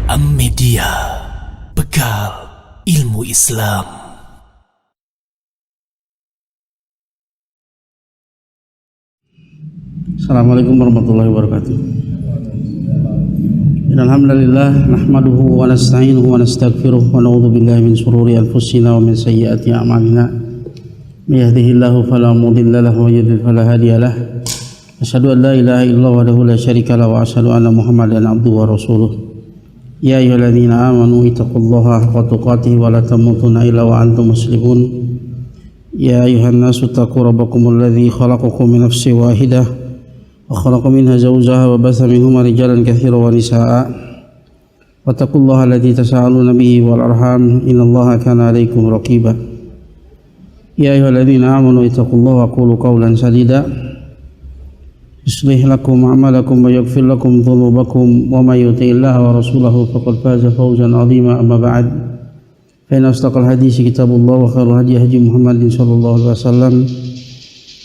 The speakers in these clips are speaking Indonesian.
Am-Media, bekal ilmu Islam. Assalamualaikum warahmatullahi wabarakatuh. Alhamdulillah nahmaduhu wa nasta'inuhu wa nastaghfiruh wa na'udzu billahi min shururi anfusina wa min sayyiati a'malina. May yahdihillahu fala mudilla lahu wa yudlil fala hadiya lahu. Asyhadu an la ilaha illallah wahdahu la syarika lahu wa asyhadu anna Muhammadan abduhu wa rasuluh. Ya ayyuhalladzina amanu ittaqullaha haqqa tuqatih wa la tamutunna illa wa antum muslimun. Ya ayyuhan nasu taqu rabbakumul ladzi khalaqakum min nafsin wahidah wa khalaqa minha zawjaha wa batha minhuma rijalan katsiran wa nisaa'a. Wattaqullaha alladzi tasaaluna bihi wal arham innallaha kana 'alaikum raqiba. Ya ayyuhalladzina amanu ittaqullaha wa qulu qawlan sadida yuslih lakum a'malakum wa yaghfir lakum dhunubakum wa may yuti'illaha wa rasulahu faqad faza fawzan 'azima. Amma ba'd, fa inna asdaqal haditsi kitabullah wa khairul hadi Muhammadin sallallahu alaihi wasallam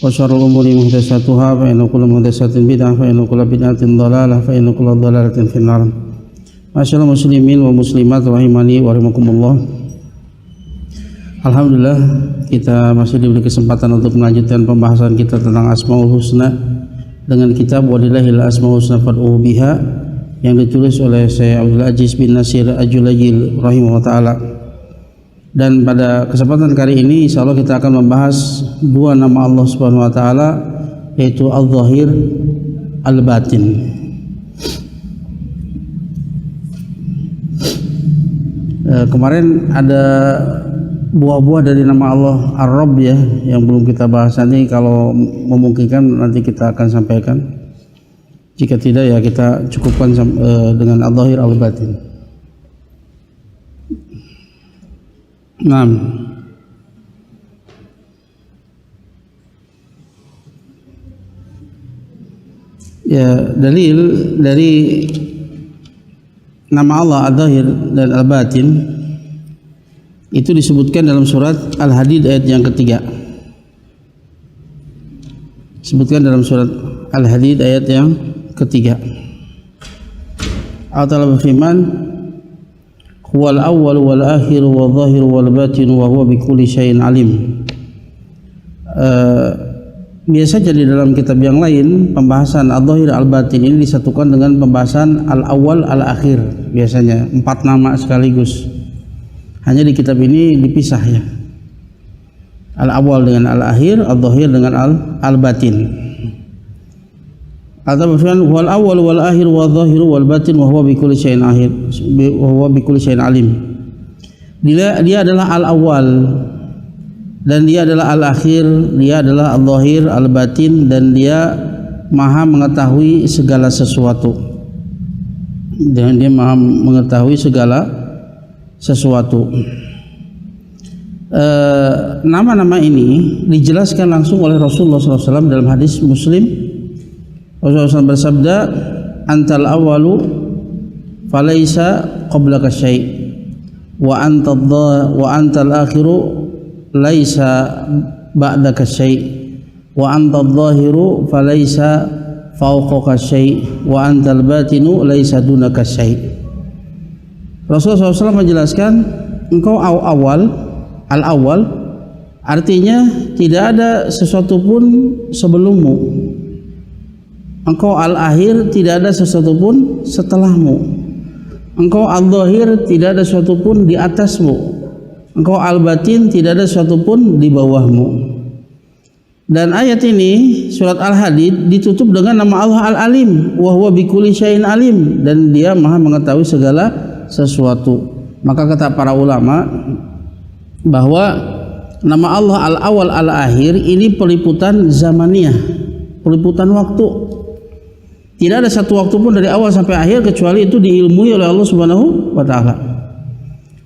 wa syarrul umuri muhdatsatuha fa inna kulla muhdatsatin bid'ah wa inna kulla bid'atin dhalalah fa inna kulla dhalalatin finnar. Masyaallah muslimin wa muslimat rahimani wa rahimakumullah. Alhamdulillah, kita masih diberi kesempatan untuk melanjutkan pembahasan kita tentang Asmaul Husna dengan kitab Walillahil Asmaul Husna fad'uhu biha yang ditulis oleh Syekh Abdul Aziz bin Nasir Al-Julayyil rahimahullah ta'ala. Dan pada kesempatan kali ini insyaallah kita akan membahas dua nama Allah Subhanahu wa taala, yaitu Al-Zahir, Al-Batin. Kemarin ada buah-buah dari nama Allah Ar-Rabb ya, yang belum kita bahas. Nanti kalau memungkinkan nanti kita akan sampaikan. Jika tidak ya kita cukupkan dengan Al-Zahir, Al-Batin. Nah, ya dalil dari nama Allah Al-Zahir dan Al-Batin itu disebutkan dalam surat Al-Hadid ayat yang ketiga. Disebutkan dalam surat Al-Hadid ayat yang ketiga. Allah Ta'ala berfirman, huwal awwal wal akhir wal zahir wal batin wa huwa bikulli syai'in alim. Biasanya di dalam kitab yang lain pembahasan Al-Zahir Al-Batin ini disatukan dengan pembahasan Al-Awwal Al-Akhir, biasanya 4 nama sekaligus. Hanya di kitab ini dipisah ya, Al-Awwal dengan Al-Akhir, Al-Zahir dengan Al-Batin. Atau berfirman wal awwal wal akhir wal zahir wal batin wa huwa bikulli syai'in akhir wa huwa bikulli syai'in alim. Dia adalah Al-Awwal dan dia adalah Al-Akhir, dia adalah Al-Zahir, Al-Batin, dan dia Maha mengetahui segala sesuatu. Dan dia Maha mengetahui segala sesuatu. Nama-nama ini dijelaskan langsung oleh Rasulullah SAW dalam hadis Muslim. Rasulullah SAW bersabda, antal awalu falaysa qablaka syai' wa antal akhiru laisa ba'daka syai' wa antal zahiru falaysa fawqaka syai' wa antal batinu laisa dunaka syai'. Rasulullah SAW menjelaskan, engkau awal, al-awwal, artinya tidak ada sesuatu pun sebelummu. Engkau al-akhir, tidak ada sesuatu pun setelahmu. Engkau al-zahir, tidak ada sesuatu pun di atasmu. Engkau al-batin, tidak ada sesuatu pun di bawahmu. Dan ayat ini, surat Al-Hadid, ditutup dengan nama Allah Al-Alim, wa huwa bikulli syai'in alim, dan dia Maha mengetahui segala sesuatu. Maka kata para ulama bahwa nama Allah Al-Awwal Al-Akhir ini peliputan zamaniyah, peliputan waktu. Tidak ada satu waktu pun dari awal sampai akhir kecuali itu diilmui oleh Allah Subhanahu wa taala.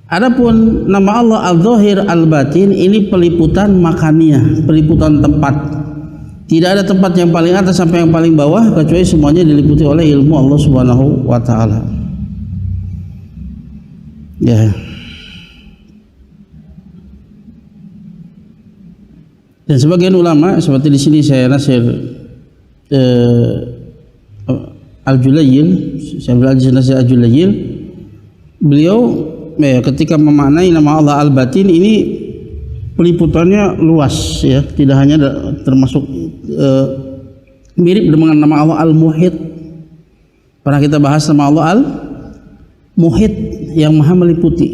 Adapun nama Allah Al-Zahir Al-Batin ini peliputan makaniyah, peliputan tempat. Tidak ada tempat yang paling atas sampai yang paling bawah kecuali semuanya diliputi oleh ilmu Allah Subhanahu wa taala. Ya. Dan sebagian ulama seperti di sini saya Nasir Al-Julayyil, Syekh Abdul Aziz Nasir Al-Julayyil, beliau ketika memaknai nama Allah Al-Batin ini peliputannya luas ya, tidak hanya termasuk mirip dengan nama Allah Al-Muhit. Pernah kita bahas nama Allah Al-Muhit, yang maha meliputi,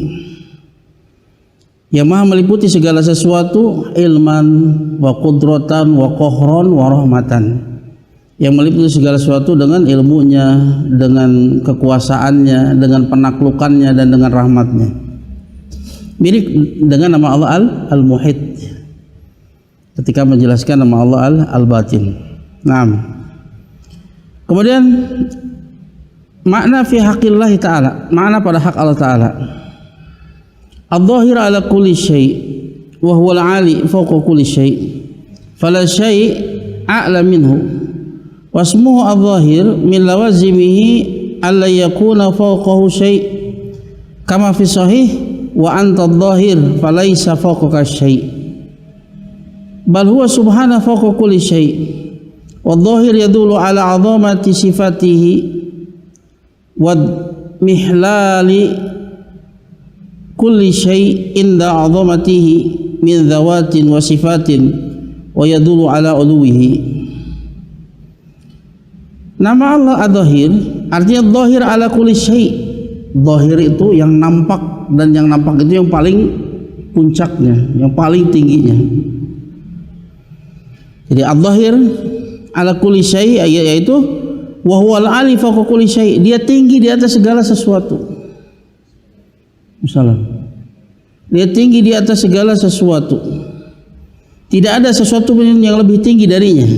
yang maha meliputi segala sesuatu, ilman wa qudratan wa qahran wa rahmatan, yang meliputi segala sesuatu dengan ilmunya, dengan kekuasaannya, dengan penaklukannya, dan dengan rahmatnya. Mirip dengan nama Allah Al-Muhit ketika menjelaskan nama Allah Al-Batin. Naam. Kemudian makna fi haqqillah ta'ala, makna pada hak Allah Ta'ala. Adh-dhahir ala kulli syai' wa huwa al-'ali fawqa kulli syai', fala syai' a'la minhu. Wasmuhu adh-dhahir min lawazimihi alla yakuna fawqahu syai' kama fi sahih wa anta adh-dhahir falaysa fawqaka syai' bal huwa subhanahu fawqa kulli syai' wadh-dhahir yadullu ala 'azamati sifatihi wa mihlali kulli syai' inda 'azamatihi min dhawatin wa sifatin wa yadullu ala 'uluwihi. Nama Allah Ad-Dhahir artinya dhahir ala kulli syai'. Dhahir itu yang nampak, dan yang nampak itu yang paling puncaknya, yang paling tingginya. Jadi Ad-Dhahir ala kulli syai' yaitu wa huwal 'ali fawqa kulli syai', dia tinggi di atas segala sesuatu. Misalnya, dia tinggi di atas segala sesuatu. Tidak ada sesuatu yang lebih tinggi darinya.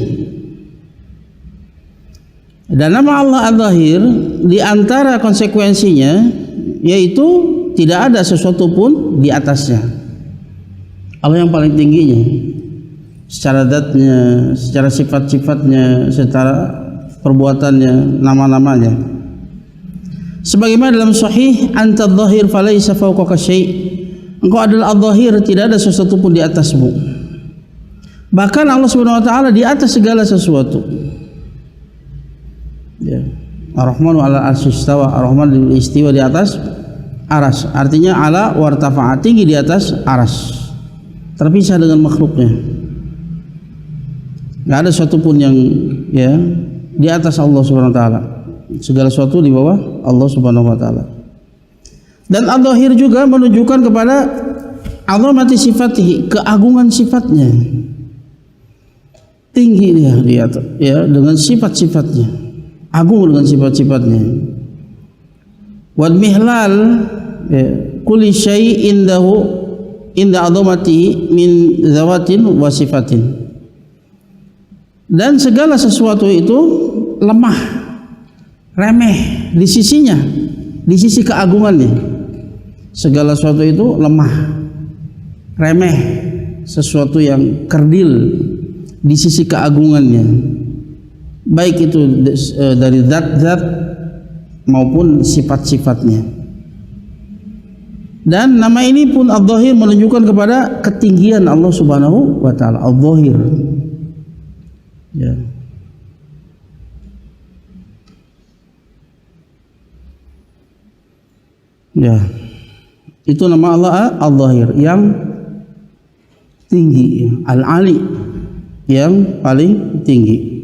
Dan nama Allah Al-Zahir di antara konsekuensinya yaitu tidak ada sesuatu pun di atasnya. Allah yang paling tingginya secara zatnya, secara sifat-sifatnya, secara perbuatannya, nama-namanya. Sebagaimana dalam sahih, anta adh-dhahir falaysa fawqaka syai', engkau adalah adh-dhahir, tidak ada sesuatu pun di atasmu. Bahkan Allah Subhanahu wa taala di atas segala sesuatu. Ya. Ar-Rahmanu 'ala al-'arsy istawa, Ar-Rahman istiwa di atas aras, artinya ala wartafa'a, tinggi di atas aras, terpisah dengan makhluknya. Enggak ada sesuatu pun yang ya di atas Allah Subhanahu wa taala. Segala sesuatu di bawah Allah Subhanahu wa taala. Dan Al-Zahir juga menunjukkan kepada azamati sifatihi, keagungan sifatnya. Tinggi dia ya dengan sifat-sifatnya. Agung dengan sifat-sifatnya. Wal mihlal kulli syai'in indahu inda azamatihi min zawatin wa sifatin. Dan segala sesuatu itu lemah, remeh di sisinya, di sisi keagungannya. Segala sesuatu itu lemah, remeh, sesuatu yang kerdil di sisi keagungannya. Baik itu dari zat-zat maupun sifat-sifatnya. Dan nama ini pun Al-Zahir menunjukkan kepada ketinggian Allah Subhanahu wa taala. Al-Zahir. Ya. Ya. Itu nama Allah Al-Zahir yang tinggi, Al-Ali, yang paling tinggi.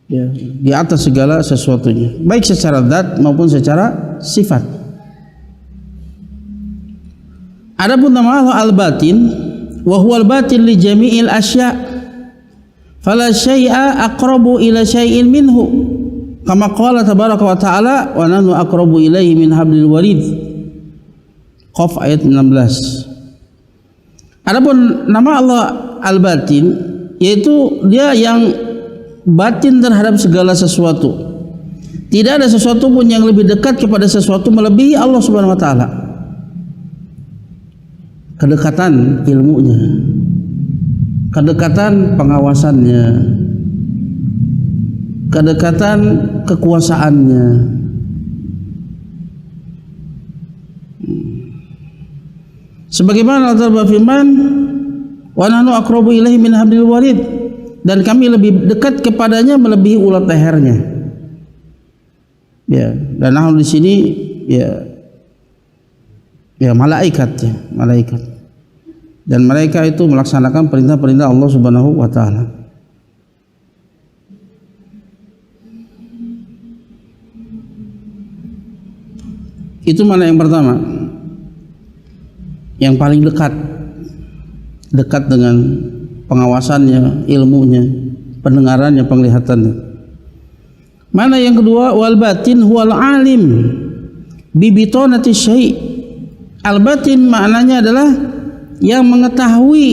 Ya, di atas segala sesuatunya, baik secara zat maupun secara sifat. Adapun nama Allah Al-Batin, wa huwal batin li jami'il asya', fala syai'a aqrabu ila syai'in minhu, kama qala tabaraka wa ta'ala wa nahnu aqrabu ilaihi min hablil warid. Qaf ayat 16. Adapun nama Allah Al-Batin yaitu dia yang batin terhadap segala sesuatu. Tidak ada sesuatu pun yang lebih dekat kepada sesuatu melebihi Allah Subhanahu wa taala. Kedekatan ilmunya, kedekatan pengawasannya, kedekatan kekuasaannya. Sebagaimana Allah berfirman, wa nahnu aqrabu ilaihi min hablil warid, dan kami lebih dekat kepadanya melebihi ulat lehernya. Ya, dan nahnu di sini malaikat. Dan mereka itu melaksanakan perintah-perintah Allah Subhanahu wa taala. Itu mana yang pertama? Yang paling dekat dengan pengawasannya, ilmunya, pendengarannya, penglihatannya. Mana yang kedua? Wal batin huwal alim bi bitanati syai'. Al batin maknanya adalah yang mengetahui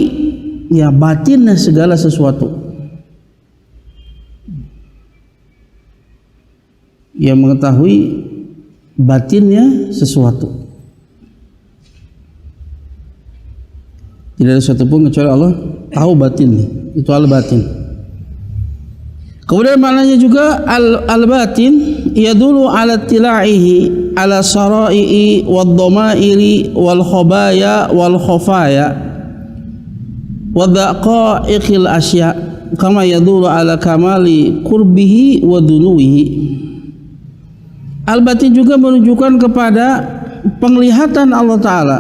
batinnya segala sesuatu. Yang mengetahui batinnya sesuatu. Tidak ada sesuatu pun kecuali Allah tahu batinnya. Itu al-batin. Kemudian maknanya juga al-batin yadullu ala tila'ihi ala sara'i'i wad-dhamairi wal khabaya wal khafaya wa daqa'iqil asya kama yadullu ala kamali qurbihi wa dunuwihi. Al-batin juga menunjukkan kepada penglihatan Allah Ta'ala,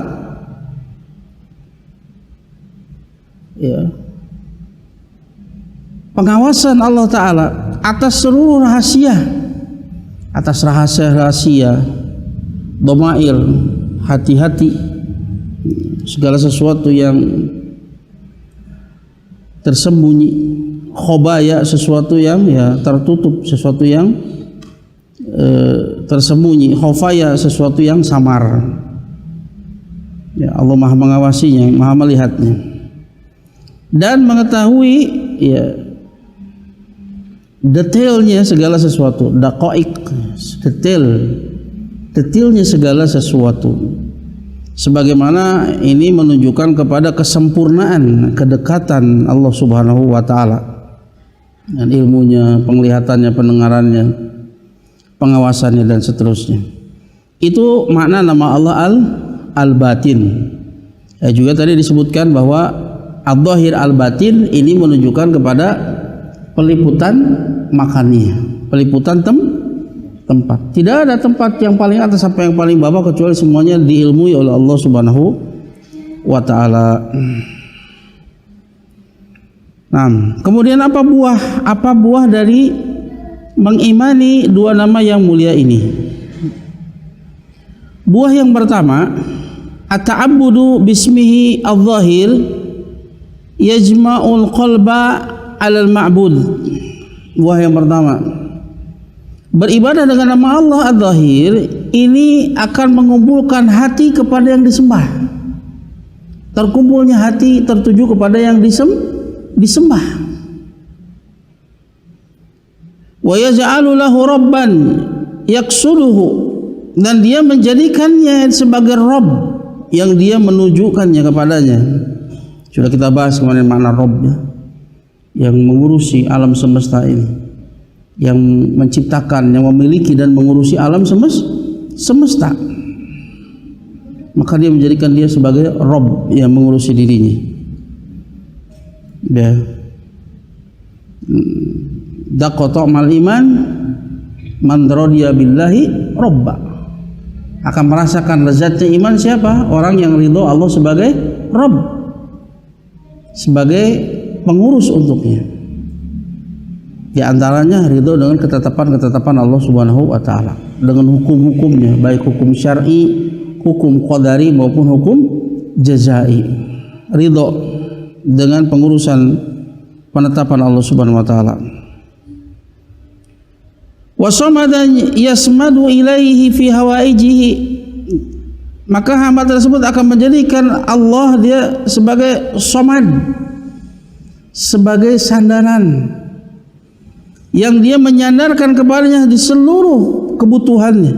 pengawasan Allah Ta'ala atas seluruh rahasia, atas rahasia-rahasia, domair, hati-hati, segala sesuatu yang tersembunyi, khobaya, sesuatu yang tertutup, sesuatu yang tersembunyi, khofaya, sesuatu yang samar. Allah Maha mengawasinya, Maha melihatnya, dan mengetahui detailnya segala sesuatu, daqa'iq, detailnya segala sesuatu. Sebagaimana ini menunjukkan kepada kesempurnaan, kedekatan Allah Subhanahu wa taala dengan ilmunya, penglihatannya, pendengarannya, pengawasannya dan seterusnya. Itu makna nama Allah al-batin. Juga tadi disebutkan bahwa al-zahir al-batin ini menunjukkan kepada peliputan makannya, peliputan tempat. Tidak ada tempat yang paling atas apa yang paling bawah kecuali semuanya diilmui oleh Allah Subhanahu wa taala. Nah, kemudian apa buah dari mengimani dua nama yang mulia ini? Buah yang pertama, at-ta'abbudu bismihi al-zahir yajma'ul qalba 'alal ma'bud. Buah yang pertama, beribadah dengan nama Allah al-zahir ini akan mengumpulkan hati kepada yang disembah. Terkumpulnya hati tertuju kepada yang disembah. Wa yaj'alu lahu rabban yaqsuluhu, dan dia menjadikannya sebagai Rabb yang dia menunjukkannya kepadanya. Sudah kita bahas kemarin makna Rabb, yang mengurusi alam semesta ini, yang menciptakan, yang memiliki dan mengurusi alam semesta. Maka dia menjadikan dia sebagai Rabb yang mengurusi dirinya. Daqata mal iman man radiya billahi robba. Akan merasakan lezatnya iman siapa? Orang yang ridho Allah sebagai Rabb, sebagai pengurus untuknya. Di antaranya ridho dengan ketetapan-ketetapan Allah Subhanahu wa taala, dengan hukum-hukumnya, baik hukum syar'i, hukum qadari maupun hukum jazai. Ridho dengan pengurusan penetapan Allah Subhanahu wa taala. Wasamadan yasmadu ilaihi fi hawaijihi, maka hamba tersebut akan menjadikan Allah dia sebagai somad, sebagai sandaran yang dia menyandarkan kepadanya di seluruh kebutuhannya.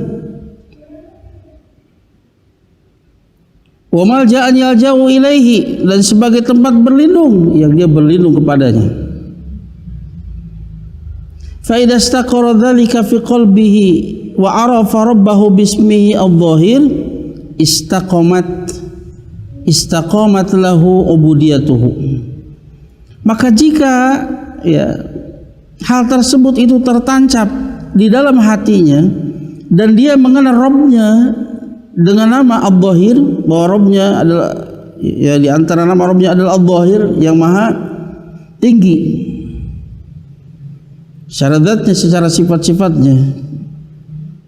Wa malja'an yalja'u ilaihi, dan sebagai tempat berlindung yang dia berlindung kepadanya. Fa idza istaqarra dzalika fi qalbihi wa arafa rabbahu bismihi adh-dhahir istaqamat lahu ubudiyatuhu. Maka jika hal tersebut itu tertancap di dalam hatinya dan dia mengenal Rabbnya dengan nama Al-Dhahir, bahwa Rabbnya adalah, ya, di antara nama Rabbnya adalah Al-Dhahir yang maha tinggi secara zatnya, secara sifat-sifatnya,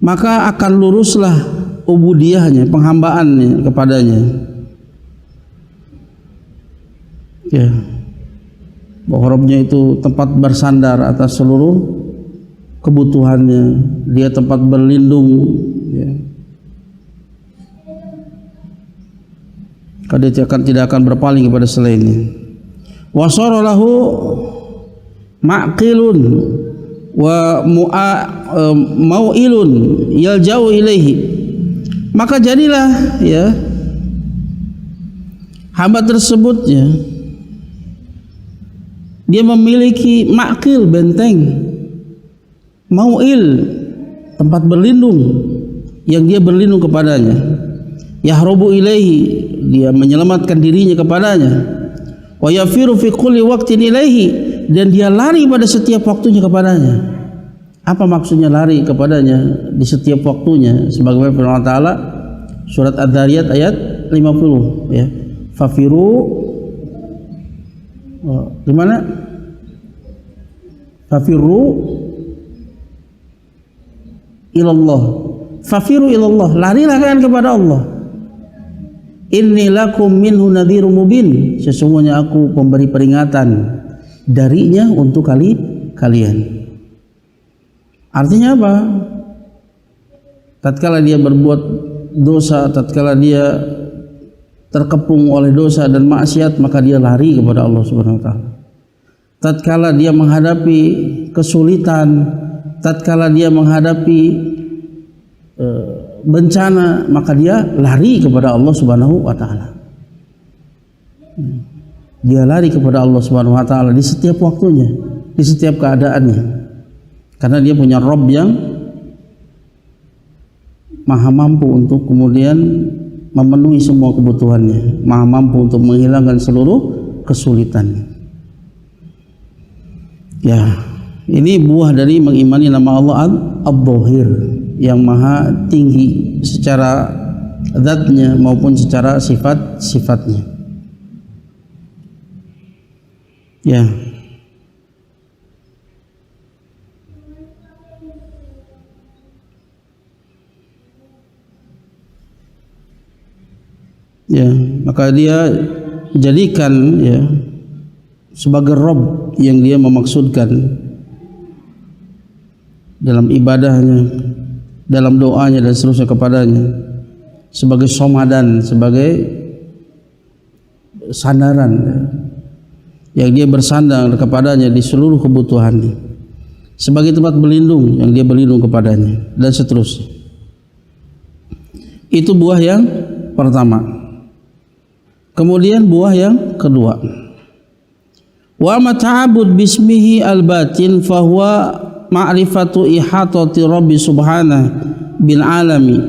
maka akan luruslah ubudiyahnya, penghambaannya kepadanya, ya, bahwa Rabbnya itu tempat bersandar atas seluruh kebutuhannya, dia tempat berlindung, ya. Dia tidak akan berpaling kepada selainnya. Wa sara lahu ma'qilun wa mau'ilun yalja'u ilaihi, maka jadilah, ya, hamba tersebut, ya, dia memiliki ma'qil, benteng, mau'il, tempat berlindung yang dia berlindung kepadanya, yahrubu ilaihi, dia menyelamatkan dirinya kepadanya, wa yafiru fi kulli waqtin ilaihi, dan dia lari pada setiap waktunya kepadanya. Apa maksudnya lari kepadanya di setiap waktunya? Sebagaimana firman Allah Ta'ala surat Adz-Dzariyat ayat 50, ya, fafiru, di mana? Fafiru ilallah, fafiru ilallah, larilah kalian kepada Allah. Inni lakum minhu nadhirum mubin, sesungguhnya aku pemberi peringatan darinya untuk kalian. Artinya apa? Tatkala dia berbuat dosa, tatkala dia terkepung oleh dosa dan maksiat, maka dia lari kepada Allah Subhanahu wa taala. Tatkala dia menghadapi kesulitan, tatkala dia menghadapi bencana, maka dia lari kepada Allah Subhanahu wa taala. Dia lari kepada Allah Subhanahu wa taala di setiap waktunya, di setiap keadaannya. Karena dia punya Rabb yang maha mampu untuk kemudian memenuhi semua kebutuhannya, maha mampu untuk menghilangkan seluruh kesulitannya. Ya, ini buah dari mengimani nama Allah Al-Dhahir, yang maha tinggi secara zatnya maupun secara sifat-sifatnya. Ya. Ya, maka dia jadikan, ya, sebagai Rabb yang dia memaksudkan dalam ibadahnya, dalam doanya dan seterusnya kepadanya, sebagai somadan, sebagai sandaran, ya, yang dia bersandar kepadanya di seluruh kebutuhannya, sebagai tempat berlindung yang dia berlindung kepadanya, dan seterusnya. Itu buah yang pertama. Kemudian buah yang kedua, wa mata'abud bismihi al-batin fahuwa ma'rifatu ihatati Rabbi subhanahu bil alami,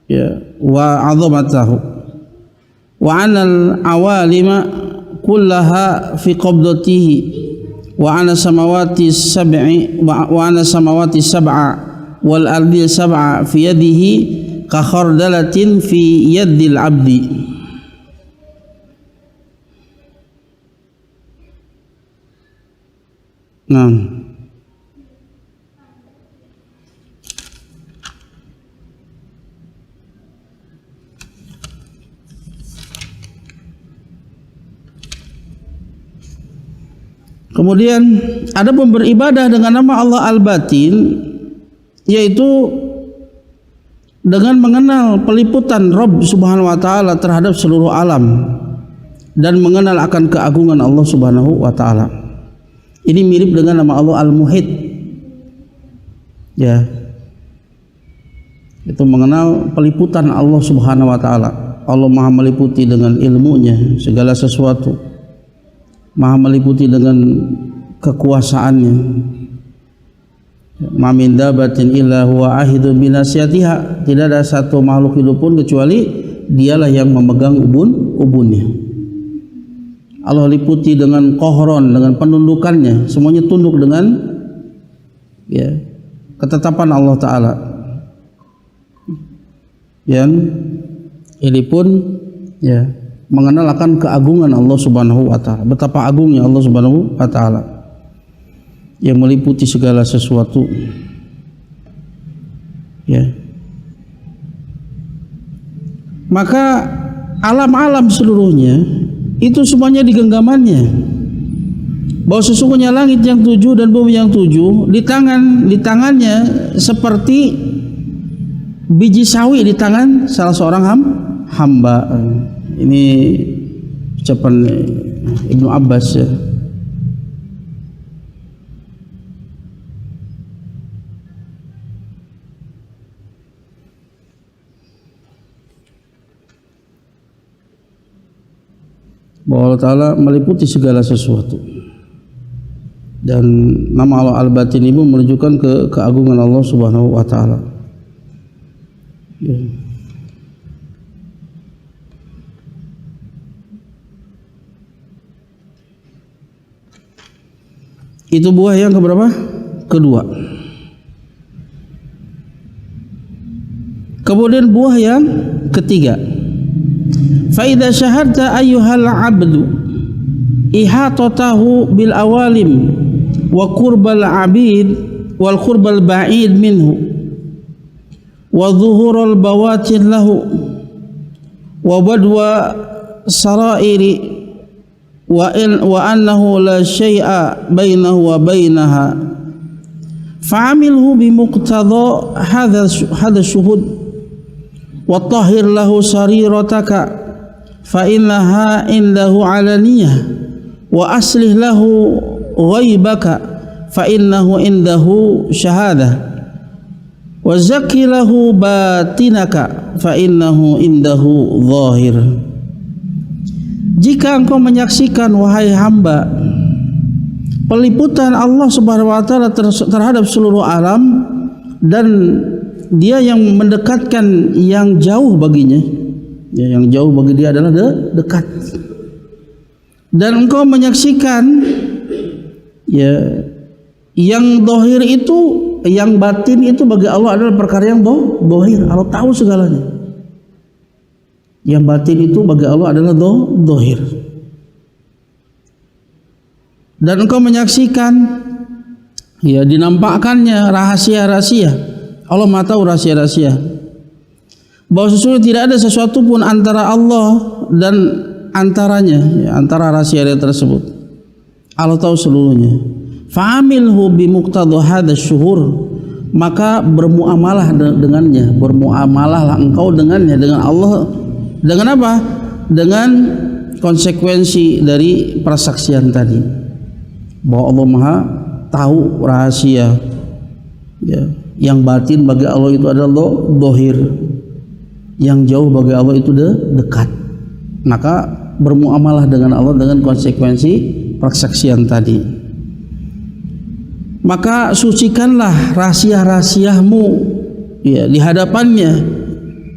ya, wa 'azamatahu wa 'anal awalima kullaha fi qabdatihi wa 'ana samawati sab'i wa 'ana samawati sab'a wal ardi sab'a fi yadihi ka khardalatin fi yadil 'abdi. Nah, kemudian ada beribadah dengan nama Allah Al-Batin, yaitu dengan mengenal peliputan Rabb Subhanahu wa taala terhadap seluruh alam dan mengenal akan keagungan Allah Subhanahu wa taala. Ini mirip dengan nama Allah Al-Muhit, ya, itu mengenal peliputan Allah Subhanahu wa taala. Allah maha meliputi dengan ilmunya segala sesuatu, maha meliputi dengan kekuasaannya. Ma min dabatin illa huwa ahidun binasiyatiha, tidak ada satu makhluk hidup pun kecuali dialah yang memegang ubunnya. Allah liputi dengan kohron, dengan penundukannya, semuanya tunduk dengan, ya, ketetapan Allah Ta'ala. Yang ini pun ya mengenal akan keagungan Allah Subhanahu wa Ta'ala, betapa agungnya Allah Subhanahu wa Ta'ala yang meliputi segala sesuatu. Ya. Maka alam-alam seluruhnya itu semuanya di genggamannya. Bahwa sesungguhnya langit yang 7 dan bumi yang 7 di tangannya seperti biji sawi di tangan salah seorang hamba. Ini ucapan Ibnu Abbas ya. Bahwa Allah Ta'ala meliputi segala sesuatu, dan nama Allah Al-Batin ini menunjukkan keagungan Allah Subhanahu wa Ta'ala. Ya. Itu buah yang keberapa? Kedua. Kemudian buah yang ketiga, فَإِذَا شَهَدْتَ أَيُّهَا الْعَبْدُ إِحَاطَتَهُ بِالْأَوَالِمِ وَقُرْبَ الْعَبِيدِ وَالْقُرْبَ الْبَعِيدِ مِنْهُ وَظُهُورَ الْبَوَاطِنِ لَهُ وَبَدْوَ السَّرَائِرِ وَأَنَّهُ لَا شَيْءَ بَيْنَهُ وَبَيْنَهَا فَعَمِلْهُ بِمُقْتَضَى هَذَا الشُّهُودِ وَطَهِّرْ لَهُ سَرِيرَتَكَ فَإِنَّهَا عِنْدَهُ عَلَانِيَةٌ وَأَصْلِحْ لَهُ غَيْبَكَ فَإِنَّهُ عِنْدَهُ شَهَادَةٌ وَزَكِّ لَهُ بَاطِنَكَ فَإِنَّهُ عِنْدَهُ ظَاهِرٌ. Jika engkau menyaksikan wahai hamba peliputan Allah Subhanahu wa Ta'ala terhadap seluruh alam, dan dia yang mendekatkan yang jauh baginya, ya, yang jauh bagi dia adalah dekat, dan engkau menyaksikan ya yang dohir itu, yang batin itu bagi Allah adalah perkara yang dohir. Allah tahu segalanya. Yang batin itu bagi Allah adalah dohir. Dan engkau menyaksikan ya dinampakkannya rahasia-rahasia. Allah Maha tahu rahasia-rahasia. Bahwa sesungguhnya tidak ada sesuatu pun antara Allah dan antaranya, ya, antara rahasia tersebut. Allah tahu seluruhnya. Fa'amilhu bimuqtadha hadzal syuhur, maka bermuamalah dengannya, bermuamalahlah engkau dengannya, dengan Allah. Dengan apa? Dengan konsekuensi dari persaksian tadi, bahwa Allah Maha tahu rahasia, ya. Yang batin bagi Allah itu adalah dohir, yang jauh bagi Allah itu dekat. Maka bermuamalah dengan Allah dengan konsekuensi persaksian tadi. Maka sucikanlah rahasia-rahasiamu ya di hadapannya,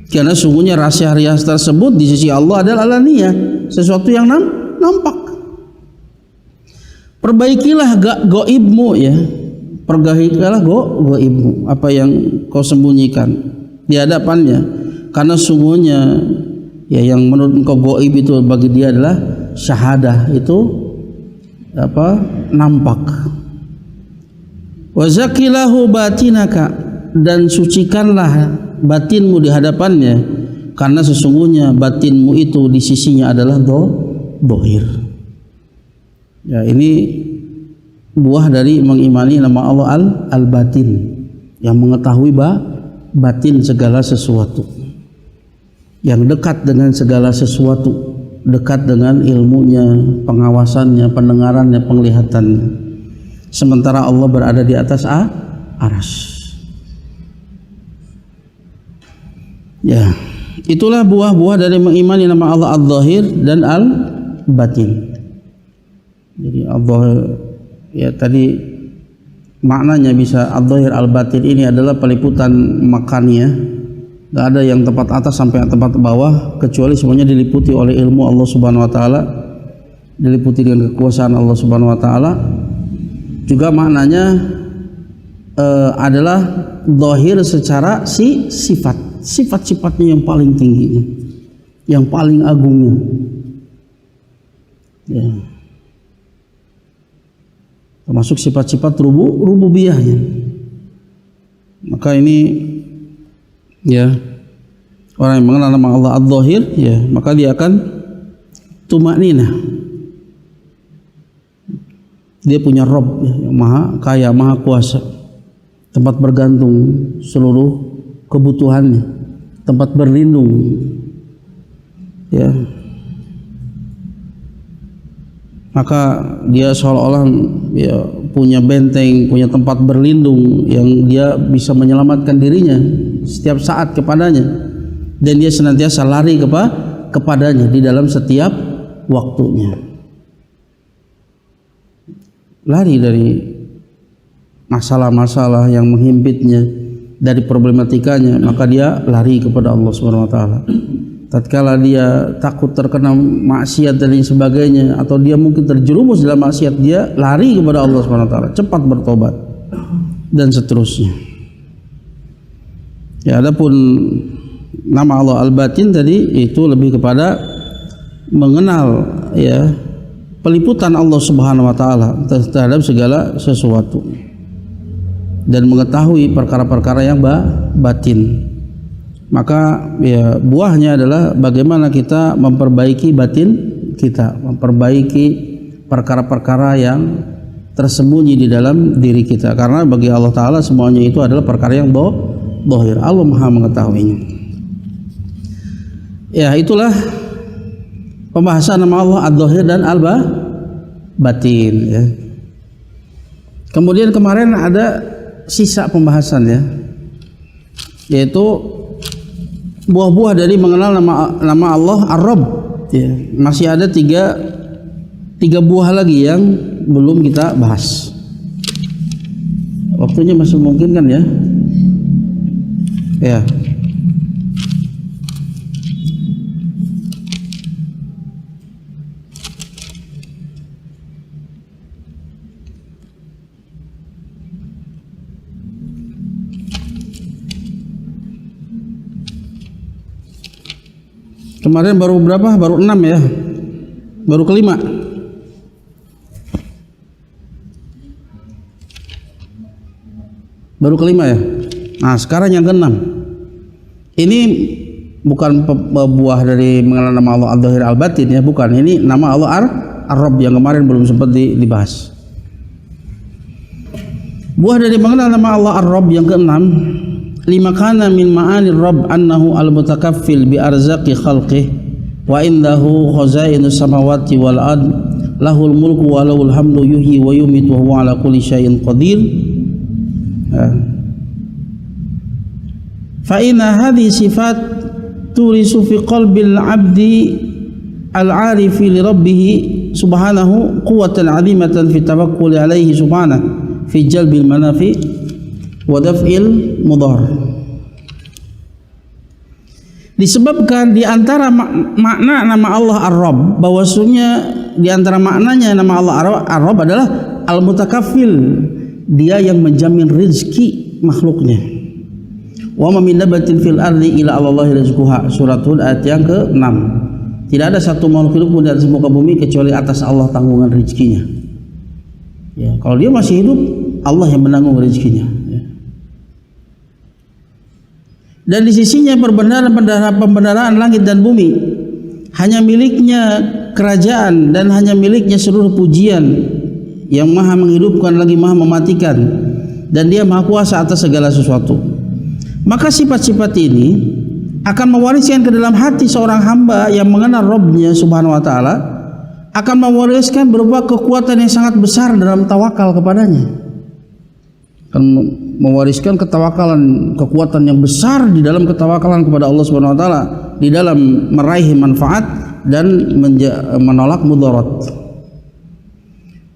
karena sungguhnya rahasia-rahasia tersebut di sisi Allah adalah alaniyah, sesuatu yang nampak. Perbaikilah goibmu ya, perbaikilah goibmu, apa yang kau sembunyikan di hadapannya, karena sungguhnya ya yang menurut engkau goib itu bagi dia adalah syahadah, itu apa? Nampak. Wa zakilahu batinaka, dan sucikanlah batinmu di hadapannya, karena sesungguhnya batinmu itu di sisinya adalah dohir. Ya, ini buah dari mengimani nama Allah Al-Batin, yang mengetahui batin segala sesuatu, yang dekat dengan segala sesuatu, dekat dengan ilmunya, pengawasannya, pendengarannya, penglihatannya. Sementara Allah berada di atas arsy. Ya, itulah buah-buah dari mengimani nama Allah Al-Zahir dan Al-Batin. Jadi Allah ya tadi maknanya bisa Al-Zahir Al-Batin ini adalah peliputan makannya. Tidak ada yang tempat atas sampai yang tempat bawah, kecuali semuanya diliputi oleh ilmu Allah Subhanahu wa taala, diliputi dengan kekuasaan Allah Subhanahu wa taala. Juga maknanya adalah zahir secara sifat-sifatnya yang paling tingginya, yang paling agungnya. Ya. Termasuk sifat-sifat rububiyahnya. Maka ini ya, orang yang mengenal nama Allah Adz-Dzahir, ya, maka dia akan tumakninah. Dia punya Rabb, ya, yang maha kaya, maha kuasa, tempat bergantung seluruh kebutuhannya, tempat berlindung, ya. Maka dia seolah-olah ya punya benteng, punya tempat berlindung yang dia bisa menyelamatkan dirinya setiap saat kepadanya, dan dia senantiasa lari kepadanya di dalam setiap waktunya. Lari dari masalah-masalah yang menghimpitnya, dari problematikanya, maka dia lari kepada Allah Subhanahu wa taala. Tatkala dia takut terkena maksiat dan lain sebagainya, atau dia mungkin terjerumus dalam maksiat, dia lari kepada Allah Subhanahu wa taala, cepat bertobat dan seterusnya. Ya, adapun nama Allah Al-Batin tadi itu lebih kepada mengenal ya peliputan Allah Subhanahu wa taala terhadap segala sesuatu dan mengetahui perkara-perkara yang batin. Maka ya buahnya adalah bagaimana kita memperbaiki batin kita, memperbaiki perkara-perkara yang tersembunyi di dalam diri kita, karena bagi Allah Ta'ala semuanya itu adalah perkara yang zahir. Allah Maha mengetahuinya. Ya, itulah pembahasan nama Allah Adz-Dzahir dan Al-Batin, ya. Kemudian kemarin ada sisa pembahasan, ya, yaitu buah-buah dari mengenal nama Allah Ar-Rabb, ya. Masih ada tiga buah lagi yang belum kita bahas. Waktunya masih mungkin kan, ya? Ya. Kemarin baru berapa? Baru 6, ya. Baru kelima. Baru kelima, ya. Nah, sekarang yang keenam. Ini bukan buah dari mengenal nama Allah Adz-Dzahir Al-Batin, ya, bukan. Ini nama Allah Ar-Rabb yang kemarin belum sempat dibahas. Buah dari mengenal nama Allah Ar-Rabb yang keenam, lima kana min ma'anir Rabb annahu al-mutakaffil bi arzaqi khalqih wa indahu khazainus samawati wal ard lahul mulku wa lahul hamdu yuhyi wa yumiitu wa huwa ala kulli syai'in qadir. Fa inna hadhihi sifat turisu fi qalbil 'abdi al-'arifi li rabbih subhanahu quwwatan 'azimatan fi tawakkuli alaihi subhanahu fi jalbil manafi wa daf'il mudhar. Disebabkan di antara makna nama Allah Ar-Rabb, bahwasanya di antara maknanya nama Allah Ar-Rabb adalah Al-Mutakaffil, dia yang menjamin rezeki makhluknya. Wa ma min dabatin fil ardi illa Allahi rizquha, surat Hud ayat yang ke-6. Tidak ada satu makhluk hidup pun di atas muka bumi kecuali atas Allah tanggungan rezekinya. Ya, kalau dia masih hidup, Allah yang menanggung rezekinya. Dan di sisinya pembenaran langit dan bumi hanya miliknya kerajaan dan hanya miliknya seluruh pujian, yang maha menghidupkan lagi maha mematikan, dan dia maha kuasa atas segala sesuatu. Maka sifat-sifat ini akan mewariskan ke dalam hati seorang hamba yang mengenal Rabb-nya Subhanahu wa taala, akan mewariskan berupa kekuatan yang sangat besar dalam tawakal kepadanya, akan mewariskan ketawakalan, kekuatan yang besar di dalam ketawakalan kepada Allah Subhanahu wa taala, di dalam meraih manfaat dan menolak mudarat.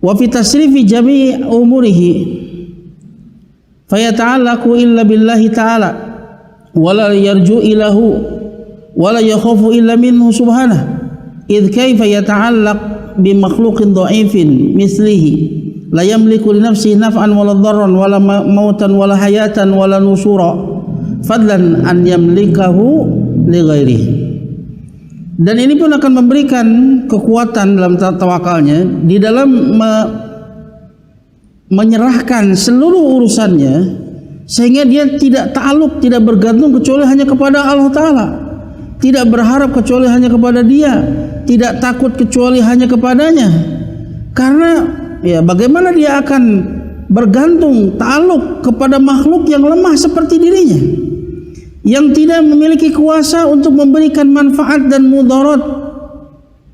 Wa fi tasrifi jami' umurihi fayata'allaqu illa billahi ta'ala wa la yarju ilahu wa la yakhafu illa minhu subhanahu idh kaifa yata'allaq bi makhluqin dha'ifin mislihi la yamliku li nafsihi naf'an wala dharran wala mautan wala hayatan wala nusura fadlan an yamlikahu li ghairihi. Dan ini pun akan memberikan kekuatan dalam tawakalnya di dalam menyerahkan seluruh urusannya, sehingga dia tidak ta'alluq, tidak bergantung kecuali hanya kepada Allah Ta'ala, tidak berharap kecuali hanya kepada Dia, tidak takut kecuali hanya kepadanya. Karena ya bagaimana dia akan bergantung ta'alluq kepada makhluk yang lemah seperti dirinya, yang tidak memiliki kuasa untuk memberikan manfaat dan mudarat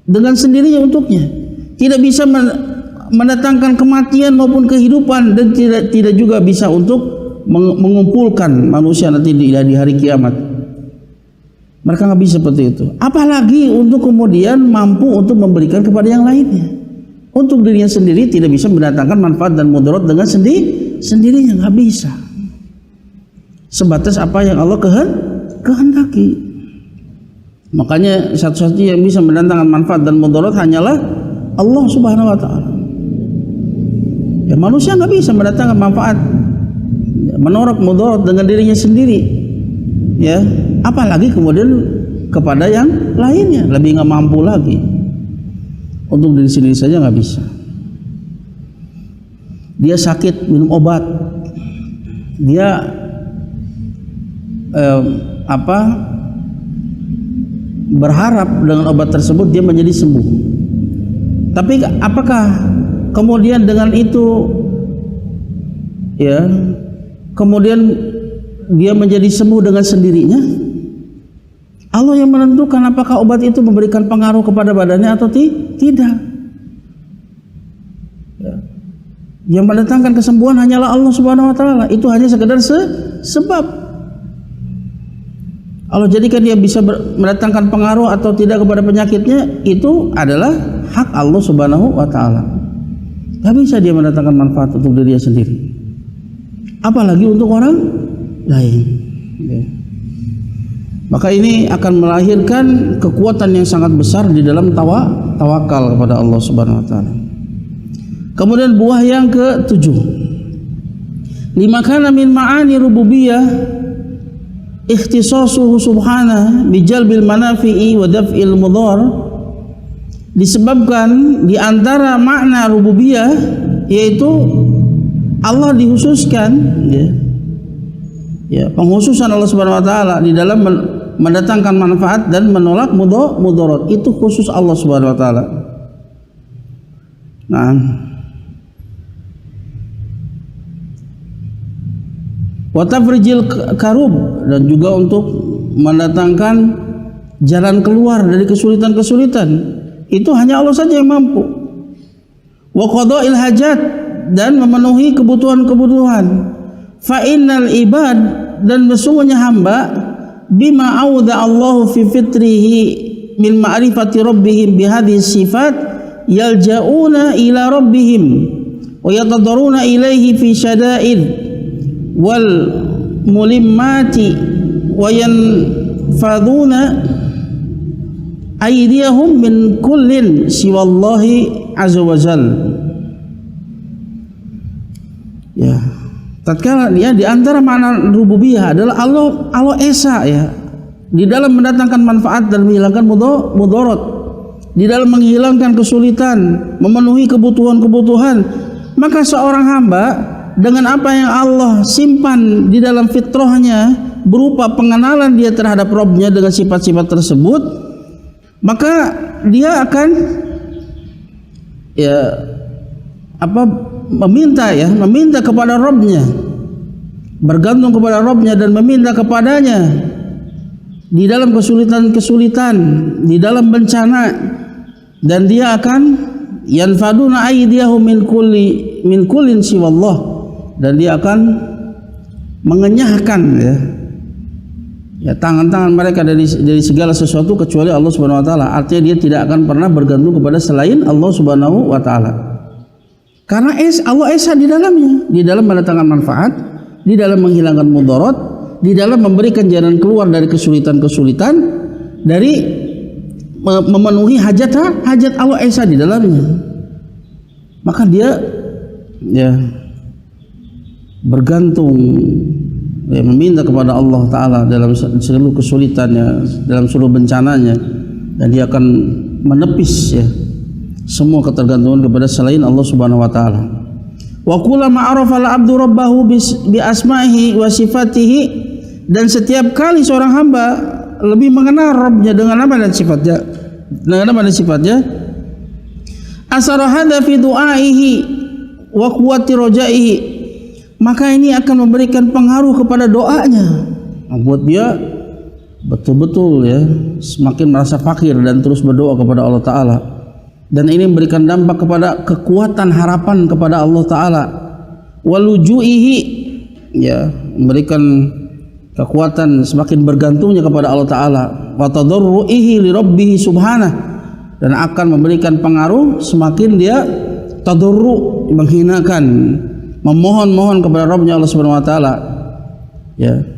dengan sendirinya untuknya, tidak bisa mendatangkan kematian maupun kehidupan, dan tidak juga bisa untuk mengumpulkan manusia nanti di hari kiamat. Mereka nggak bisa seperti itu. Apalagi untuk kemudian mampu untuk memberikan kepada yang lainnya. Untuk dirinya sendiri tidak bisa mendatangkan manfaat dan mudarat dengan sendirinya, nggak bisa. Sebatas apa yang Allah kehendaki. Makanya satu-satunya yang bisa mendatangkan manfaat dan mudarat hanyalah Allah Subhanahu wa Ta'ala. Ya, manusia nggak bisa mendatangkan manfaat, menolak mudarat dengan dirinya sendiri, ya, apalagi kemudian kepada yang lainnya, lebih nggak mampu lagi. Untuk diri sendiri saja nggak bisa. Dia sakit minum obat, dia berharap dengan obat tersebut dia menjadi sembuh. Tapi apakah kemudian dengan itu ya kemudian dia menjadi sembuh dengan sendirinya? Allah yang menentukan apakah obat itu memberikan pengaruh kepada badannya atau tidak. Ya. Yang mendatangkan kesembuhan hanyalah Allah Subhanahu wa Ta'ala. Itu hanya sekedar sebab. Allah jadikan dia bisa mendatangkan pengaruh atau tidak kepada penyakitnya, itu adalah hak Allah Subhanahu wa Ta'ala. Gak bisa dia mendatangkan manfaat untuk dirinya sendiri, apalagi untuk orang lain. Ya. Maka ini akan melahirkan kekuatan yang sangat besar di dalam tawakal kepada Allah Subhanahu wa Ta'ala. Kemudian buah yang ke-7, lima kana min ma'ani rububiyah ikhtisasuhu subhanahu bijalbil manafi'i wa daf'il mudhar. Disebabkan di antara makna rububiyah yaitu Allah dikhususkan, ya, pengkhususan Allah Subhanahu wa Ta'ala di dalam mendatangkan manfaat dan menolak mudarat, itu khusus Allah Subhanahu wa Ta'ala. Nah, wa tafrijil karub, dan juga untuk mendatangkan jalan keluar dari kesulitan-kesulitan, itu hanya Allah saja yang mampu. Wa qada'il hajat, dan memenuhi kebutuhan-kebutuhan. Fa innal ibad, dan sesungguhnya hamba, bima auda Allahu fi fitrihi min ma'rifati rabbihim bihadhihi sifat yalja'una ila rabbihim wa yatadarruna ilaihi fi syada'id wal mulimmati wa yanfaduna aydiyahum min kullin siwallahi azza wa jal. Ya, tatkala ya di antara makna rububiyah adalah Allah Esa, ya, di dalam mendatangkan manfaat dan menghilangkan mudarat, di dalam menghilangkan kesulitan, memenuhi kebutuhan-kebutuhan. Maka seorang hamba dengan apa yang Allah simpan di dalam fitrahnya berupa pengenalan dia terhadap Rabbnya dengan sifat-sifat tersebut, maka dia akan meminta kepada Rabbnya, bergantung kepada Rabbnya dan meminta kepadanya di dalam kesulitan-kesulitan, di dalam bencana, dan dia akan yanfaduna aydiyahum min kullin siwallah, dan dia akan mengenyahkan ya tangan-tangan mereka dari segala sesuatu kecuali Allah Subhanahu wa Ta'ala. Artinya dia tidak akan pernah bergantung kepada selain Allah Subhanahu wa Ta'ala, karena Allah Esa di dalamnya, di dalam mendatangkan manfaat, di dalam menghilangkan mudarat, di dalam memberikan jalan keluar dari kesulitan-kesulitan, dari memenuhi hajat Allah Esa di dalamnya. Maka dia ya bergantung, ya, meminta kepada Allah Ta'ala dalam seluruh kesulitannya, dalam seluruh bencananya, dan dia akan menepis, ya, semua ketergantungan kepada selain Allah Subhanahu wa Ta'ala. Wa kullama arafa al-'abdu rabbahu bi asma'ihi wa sifatihi, dan setiap kali seorang hamba lebih mengenal Rabbnya dengan nama dan sifatnya, asara hadza fi du'aihi wa quwwati rajaihi, maka ini akan memberikan pengaruh kepada doanya, membuat dia betul-betul, ya, semakin merasa fakir dan terus berdoa kepada Allah Ta'ala. Dan ini memberikan dampak kepada kekuatan harapan kepada Allah Ta'ala. Walujuihi, ya, memberikan kekuatan semakin bergantungnya kepada Allah Ta'ala. Wa tadarruihi li rabbih subhanah, dan akan memberikan pengaruh semakin dia tadarru, menghinakan, memohon-mohon kepada Rabbnya Allah Subhanahu wa Ta'ala, ya.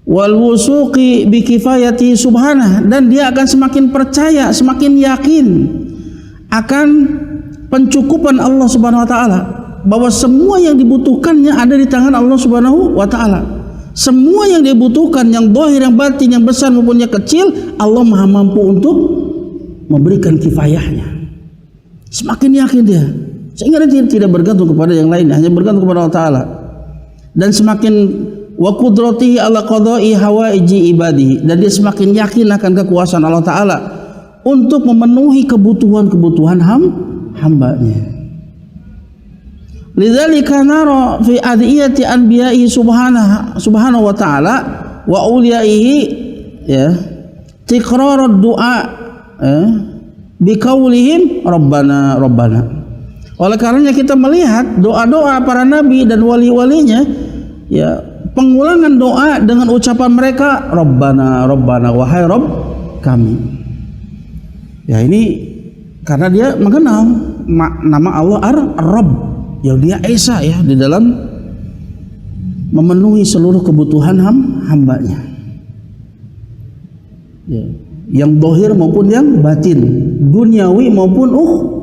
Wal wusuqi bi kifayati subhanah, dan dia akan semakin percaya, semakin yakin akan pencukupan Allah Subhanahu wa Ta'ala, bahwa semua yang dibutuhkannya ada di tangan Allah Subhanahu wa Ta'ala. Semua yang dibutuhkan, yang zahir, yang batin, yang besar maupun yang kecil, Allah Maha mampu untuk memberikan kifayahnya. Semakin yakin dia, sehingga dia tidak bergantung kepada yang lain, hanya bergantung kepada Allah Ta'ala. Dan semakin wa qudratihi ala qada'i hawaiji ibadihi, dan dia semakin yakin akan kekuasaan Allah Ta'ala untuk memenuhi kebutuhan-kebutuhan hambanya. Lidzalika nara fi adiyati anbiya'i subhanahu wa ta'ala wa awliyaihi, ya, tikrarud du'a, biqaulihim rabbana rabbana. Oleh karenanya kita melihat doa-doa para nabi dan wali-walinya, ya, pengulangan doa dengan ucapan mereka rabbana rabbana, wahai Rabb kami. Ya, ini karena dia mengenal nama Allah Ar-Rabb, yang dia esa, ya, di dalam memenuhi seluruh kebutuhan hambanya, ya, yang zahir maupun yang batin, duniawi maupun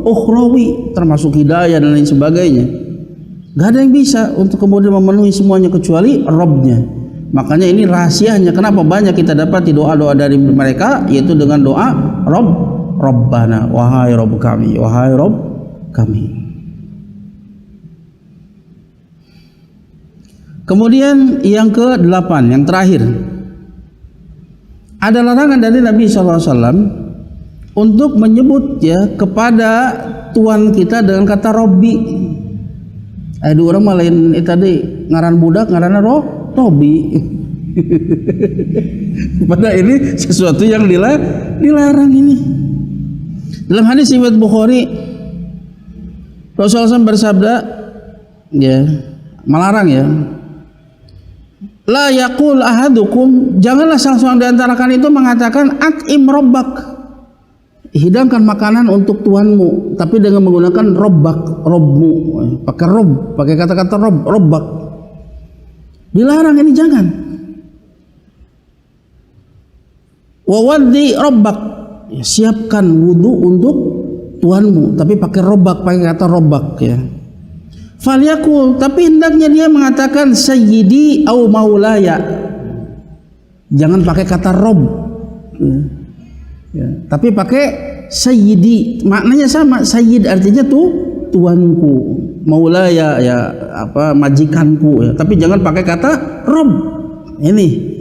ukhrawi, termasuk hidayah dan lain sebagainya. Gak ada yang bisa untuk kemudian memenuhi semuanya kecuali Rabbnya. Makanya ini rahasianya kenapa banyak kita dapati doa-doa dari mereka, yaitu dengan doa Rabbana, wahai Rabb kami, wahai Rabb kami. Kemudian yang ke-8, yang terakhir, ada larangan dari Nabi SAW untuk menyebut, ya, kepada Tuhan kita dengan kata Robbi. Dua orang malain tadi ngaran budak, ngaran Robbi. Padahal ini sesuatu yang dilarang ini. Dalam hadis riwayat Bukhari, Rasulullah SAW bersabda, ya, melarang, ya, la yaqul ahadukum, janganlah salah seorang di antara kalian itu mengatakan at'im rabbak, hidangkan makanan untuk Tuhanmu, tapi dengan menggunakan rabbak, Rabbmu, pakai Rabb, pakai kata-kata rabbak. Dilarang ini, jangan. Wa waddi rabbak, ya, siapkan wudu untuk Tuhanmu, tapi pakai rabbak, pakai kata rabbak, ya. Falyakul, tapi hendaknya dia mengatakan sayyidi au maulaya, jangan pakai kata Rabb, ya, tapi pakai sayyidi, maknanya sama. Sayyid artinya tuanku, maulaya, ya, apa, majikanku, ya, tapi jangan pakai kata Rabb ini.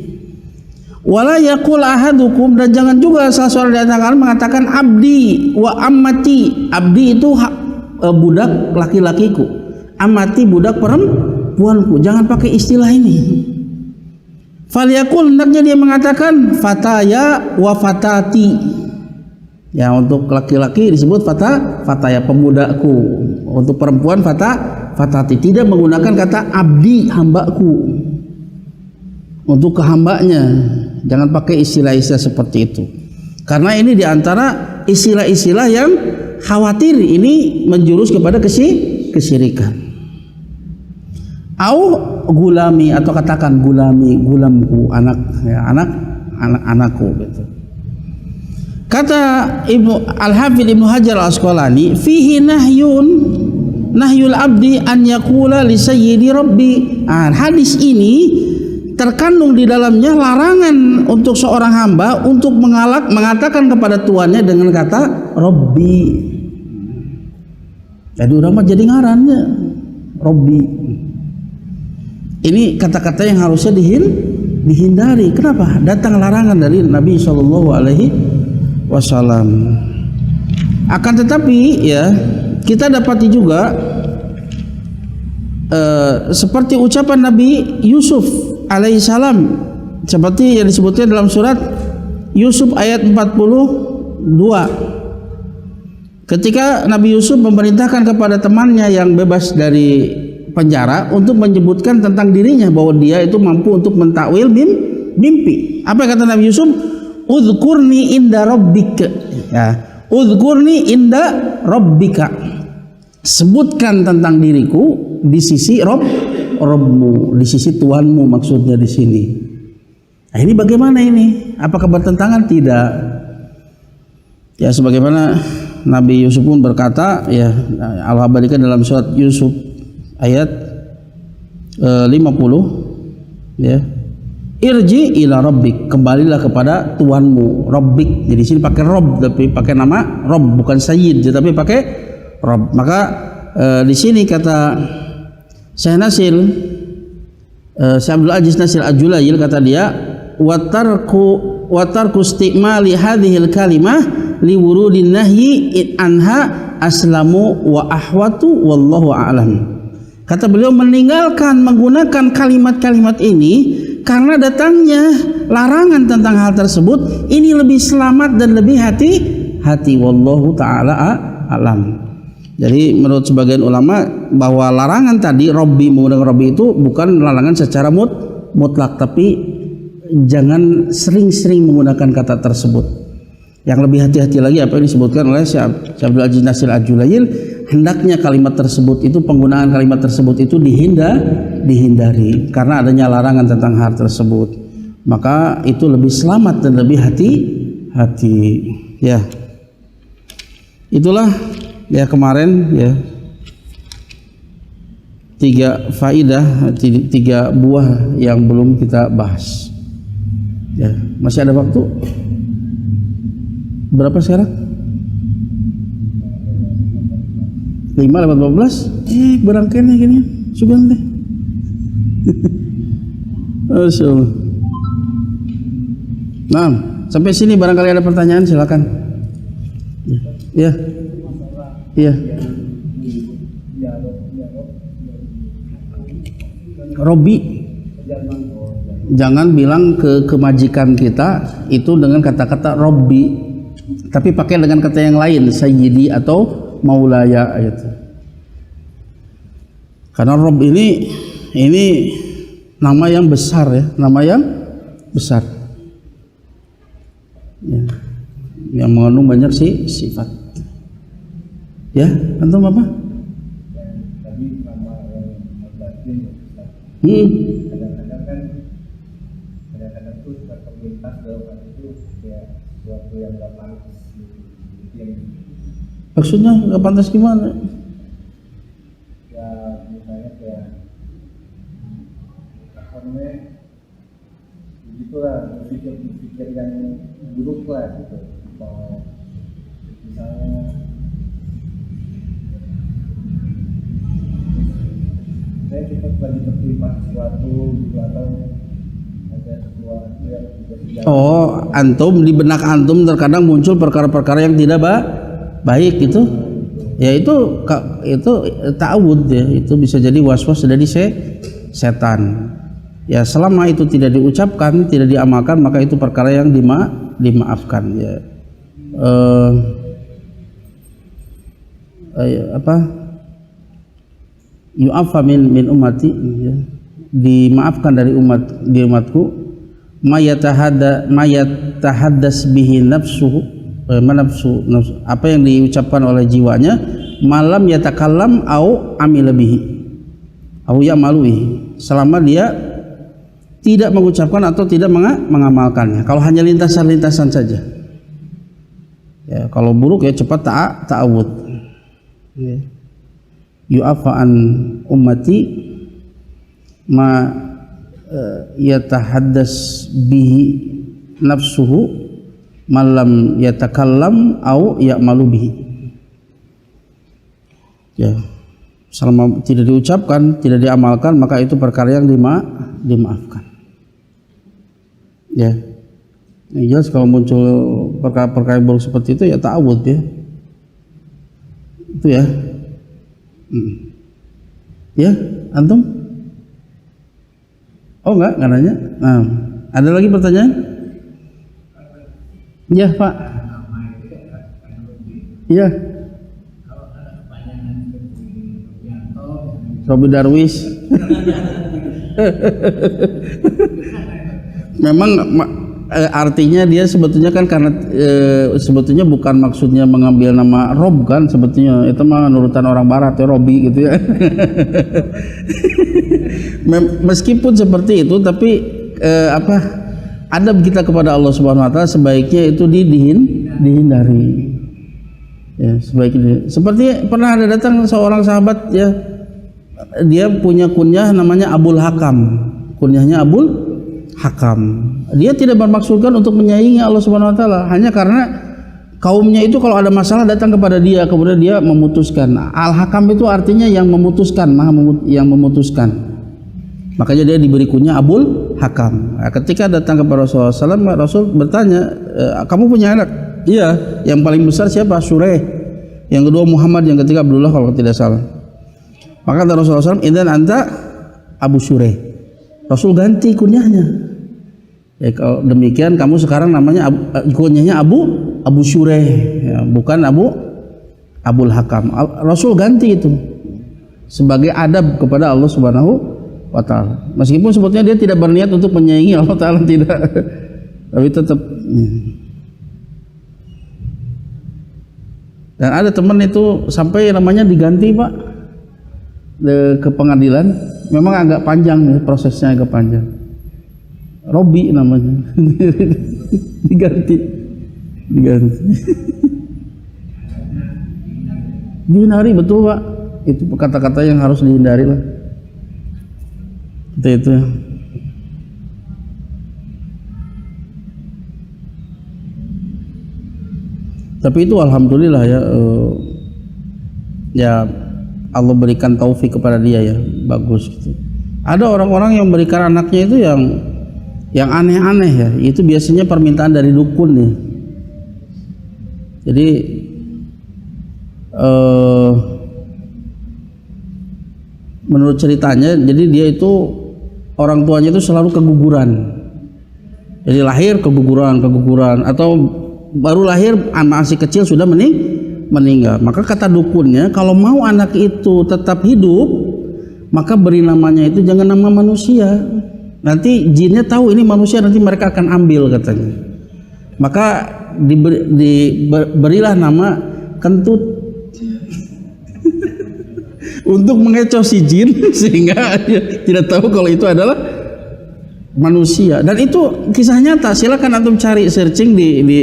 Wala yaqul ahadukum, dan jangan juga salah seorang di antara kalian mengatakan abdi wa ammati. Abdi itu budak laki-lakiku, amati budak perempuanku. Jangan pakai istilah ini. Falyakul, hendaknya dia mengatakan fataya wa fatati, ya, untuk laki-laki disebut fataya, pemudaku. Untuk perempuan fatati, tidak menggunakan kata abdi, hambaku, untuk kehambanya. Jangan pakai istilah-istilah seperti itu, karena ini diantara istilah-istilah yang khawatir ini menjurus kepada kesyirikan. Au gulami, atau katakan gulami, gulamku, anak, ya, anakku, gitu. Kata Al-Hafidz Ibnu Hajar Al-Asqalani, fihi nahyun nahyul abdi an yaqula li sayyidi rabbi. Hadis ini terkandung di dalamnya larangan untuk seorang hamba untuk mengatakan kepada tuannya dengan kata Rabbi. Jadi orang mah jadi ngarannya Rabbi. Ini kata-kata yang harusnya dihindari. Kenapa? Datang larangan dari Nabi Shallallahu Alaihi Wasallam. Akan tetapi ya kita dapati juga seperti ucapan Nabi Yusuf alaihissalam, seperti yang disebutnya dalam surat Yusuf ayat 42, ketika Nabi Yusuf memerintahkan kepada temannya yang bebas dari penjara untuk menyebutkan tentang dirinya bahwa dia itu mampu untuk mentakwil mimpi. Apa kata Nabi Yusuf? Udhkurni inda rabbika. Ya, udhkurni inda rabbika. Sebutkan tentang diriku di sisi Rabbmu, di sisi Tuhanmu maksudnya di sini. Nah, ini bagaimana ini? Apakah bertentangan? Tidak. Ya, sebagaimana Nabi Yusuf pun berkata, ya Allah abadikan dalam surat Yusuf ayat 50, ya. Irji ila rabbik, kembalilah kepada Tuhanmu. Rabbik, jadi sini pakai Rabb tapi pakai nama Rabb, bukan Sayyid tapi pakai Rabb. Maka di sini kata Syekh Nasil, Syekh Abdul Aziz Nasil Al-Julail, kata dia watarku istimali hadhil kalimah li wurudin nahyi anha aslamu wa ahwatu wallahu a'lam. Kata beliau, meninggalkan menggunakan kalimat-kalimat ini karena datangnya larangan tentang hal tersebut ini lebih selamat dan lebih hati-hati, wallahu taala a'lam. Jadi menurut sebagian ulama bahwa larangan tadi Robbi, menggunakan Robbi itu bukan larangan secara mutlak, tapi jangan sering-sering menggunakan kata tersebut. Yang lebih hati-hati lagi apa yang disebutkan oleh Syekh Abdul Aziz Nasil Al-Julail, hendaknya kalimat tersebut itu, penggunaan kalimat tersebut itu dihindari karena adanya larangan tentang hal tersebut. Maka itu lebih selamat dan lebih hati-hati. Ya, itulah ya kemarin ya 3 faidah, 3 buah yang belum kita bahas. Ya, masih ada waktu. Berapa sekarang? 5:15. Berangkainya gini, sugan deh. Masya Allah. Nah, sampai sini barangkali ada pertanyaan, silakan. Ya. Iya. Robi, jangan bilang ke majikan kita itu dengan kata-kata Robbi, tapi pakai dengan kata yang lain, Sayyidi atau Maulaya gitu. Karena Rob ini nama yang besar ya, nama yang besar. Ya. Yang mengandung banyak sifat. Ya, antum apa? Tadi nama yang kadang-kadang kan tuh terlintas jawaban itu ya suatu yang nggak pantas. Maksudnya nggak pantas gimana? Ya misalnya kayak apa namanya, begitulah, berpikir yang buruk lah gitu. Atau misalnya saya cepat lagi tertimpa sesuatu gitu, atau ada sesuatu yang tidak. Oh, antum di benak antum terkadang muncul perkara-perkara yang tidak baik gitu. Ya itu ta'awud ya, itu bisa jadi was-was dari setan. Ya selama itu tidak diucapkan, tidak diamalkan, maka itu perkara yang dimaafkan ya. Yu'affa min ummati ya. Dimaafkan dari umatku mayatahaddas bihi nafsuhu apa yang diucapkan oleh jiwanya, malam yatakallam au amila bihi au ya'maluhi, selama dia tidak mengucapkan atau tidak mengamalkannya. Kalau hanya lintasan-lintasan saja ya, kalau buruk ya cepat ta'awud ya. yu'afa an ummati ma yatahaddas bihi nafsuhu malam yatakallam au ya'malu bihi. Ya, selama tidak diucapkan, tidak diamalkan, maka itu perkara yang dimaafkan. Ya, yang jelas kalau muncul perkara-perkara buruk seperti itu ya ta'awud ya. Itu ya. Ya, antum? Oh enggak nanya. Nah, ada lagi pertanyaan? Ya Pak. Iya. Robi Darwis. Memang artinya dia sebetulnya kan karena sebetulnya bukan maksudnya mengambil nama Rob kan, sebetulnya itu mah nurutan orang barat ya, Robi gitu ya. Meskipun seperti itu tapi adab kita kepada Allah Subhanahu wa taala sebaiknya itu dihindari. Ya, sebaiknya. Seperti pernah ada datang seorang sahabat ya, dia punya kunyah namanya Abul Hakam. Kunyahnya Abul Hakam. Dia tidak bermaksudkan untuk menyaingi Allah Subhanahu wa taala, hanya karena kaumnya itu kalau ada masalah datang kepada dia, kemudian dia memutuskan. Al-Hakam itu artinya yang memutuskan, yang memutuskan. Makanya dia diberi kunyah Abul Hakam. Nah, ketika datang kepada Rasulullah SAW, Rasul bertanya, kamu punya anak? Iya. Yang paling besar siapa? Sureh. Yang kedua Muhammad, yang ketiga Abdullah kalau tidak salah. Maka kata Rasulullah SAW, idzan anta Abu Sureh. Rasul ganti kunyahnya. Ya, kalau demikian kamu sekarang namanya kunyahnya Abu Sureh, ya, bukan Abul Hakam. Rasul ganti itu sebagai adab kepada Allah Subhanahu wa taala. Meskipun sebetulnya dia tidak berniat untuk menyaingi Allah taala, tidak. Tapi tetap ya. Dan ada teman itu sampai namanya diganti Pak ke pengadilan. Memang agak panjang ya, prosesnya agak panjang. Robi namanya. diganti dihindari, betul Pak, itu kata-kata yang harus dihindari lah. Itu ya. Tapi itu alhamdulillah ya, ya Allah berikan taufik kepada dia ya, bagus gitu. Ada orang-orang yang berikan anaknya itu yang aneh-aneh ya, itu biasanya permintaan dari dukun ya. Jadi menurut ceritanya, jadi dia itu orang tuanya itu selalu keguguran. Jadi lahir keguguran atau baru lahir masih kecil sudah meninggal. Maka kata dukunnya, kalau mau anak itu tetap hidup, maka beri namanya itu jangan nama manusia. Nanti jinnya tahu ini manusia, nanti mereka akan ambil katanya. Maka diberilah nama Kentut untuk mengecoh si jin sehingga dia tidak tahu kalau itu adalah manusia. Dan itu kisah nyata, silakan antum cari searching di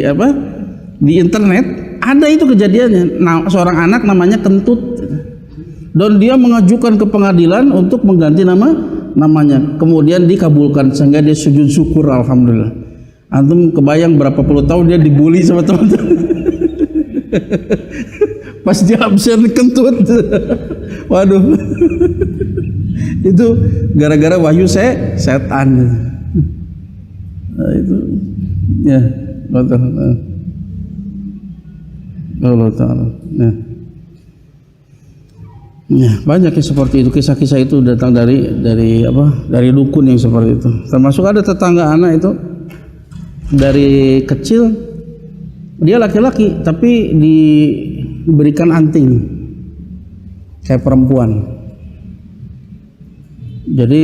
internet, ada itu kejadiannya. Nah, seorang anak namanya Kentut dan dia mengajukan ke pengadilan untuk mengganti namanya, kemudian dikabulkan sehingga dia sujud syukur, alhamdulillah. Antum kebayang berapa puluh tahun dia dibully sama teman-teman. Pas dia absen Kentut. Waduh. Itu gara-gara wahyu setan. Nah, itu ya, betul. Allah Ta'ala. Ya, banyak yang seperti itu, kisah-kisah itu datang dari dukun yang seperti itu. Termasuk ada tetangga anak itu dari kecil dia laki-laki tapi diberikan anting kayak perempuan. Jadi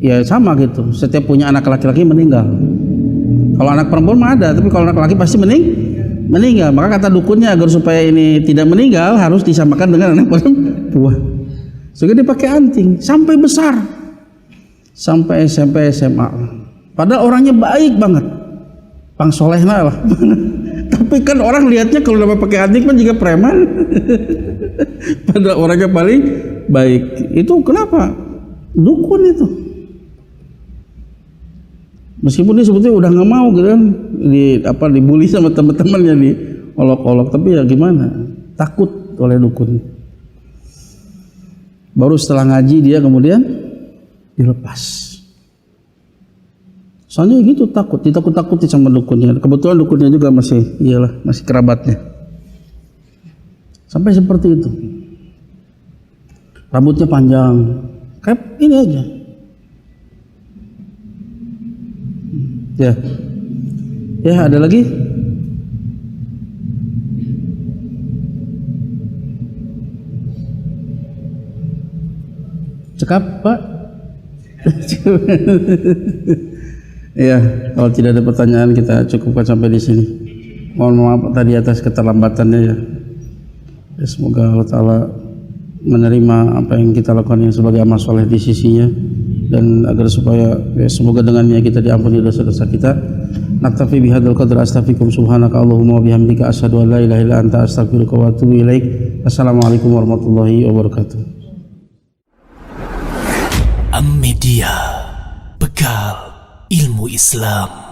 ya sama gitu, setiap punya anak laki-laki meninggal. Kalau anak perempuan mah ada, tapi kalau anak laki pasti meninggal. Maka kata dukunnya, agar supaya ini tidak meninggal harus disamakan dengan anak perempuan. Sehingga dipakai anting sampai besar, sampai SMP SMA. Padahal orangnya baik banget, pang soleh lah. Tapi kan orang lihatnya kalau nama pakai anting kan juga preman. Pada orangnya paling baik. Itu kenapa? Dukun itu. Meskipun dia sebetulnya udah nggak mau gitu kan, dibully sama teman-temannya, diolok-olok, tapi ya gimana? Takut oleh dukun. Baru setelah ngaji dia kemudian dilepas. Soalnya gitu ditakut-takuti sama dukunnya. Kebetulan dukunnya juga masih kerabatnya. Sampai seperti itu. Rambutnya panjang, kayak ini aja. Ya ada lagi? Cekap, Pak. Ya, kalau tidak ada pertanyaan kita cukupkan sampai di sini. Mohon maaf tadi atas keterlambatannya ya. Semoga Allah Ta'ala menerima apa yang kita lakukan yang sebagai amal soleh di sisinya, dan agar supaya semoga dengannya kita diampuni dosa-dosa kita. Naktafi bihadzal qadr, astaghfirukum subhanaka Allahumma wa bihamdika asyhadu an la ilaha illa anta astaghfiruka wa atubu ilaik. Assalamualaikum warahmatullahi wabarakatuh. Am Media, bekal ilmu Islam.